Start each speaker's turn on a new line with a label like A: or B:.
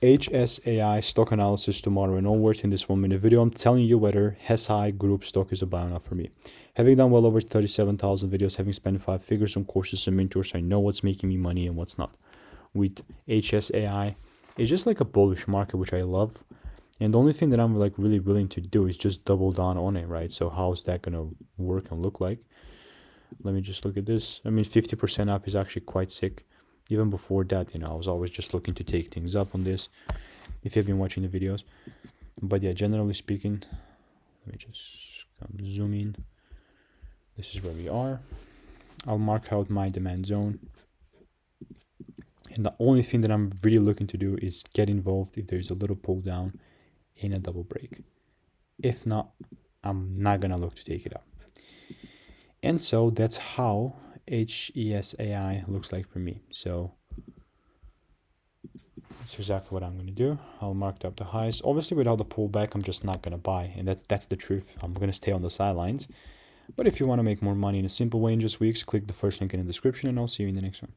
A: HSAI stock analysis tomorrow, and onward in this 1-minute video, I'm telling you whether Hesai Group stock is a buy or not for me. Having done well over 37,000 videos, having spent 5 figures on courses and mentors, I know what's making me money and what's not. With HSAI, it's just like a bullish market, which I love. And the only thing that I'm like really willing to do is just double down on it, right? So how's that gonna work and look like? Let me just look at this. I mean, 50% up is actually quite sick. Even before that, I was always just looking to take things up on this, if you've been watching the videos. But yeah, generally speaking, let me just zoom in. This is where we are. I'll mark out my demand zone. And the only thing that I'm really looking to do is get involved if there's a little pull down in a double break. If not, I'm not gonna look to take it up. And so that's how HESAI looks like for me. So that's exactly what I'm going to do. I'll mark up the highs. Obviously, without the pullback, I'm just not going to buy. And that's the truth. I'm going to stay on the sidelines. But if you want to make more money in a simple way in just weeks, click the first link in the description, and I'll see you in the next one.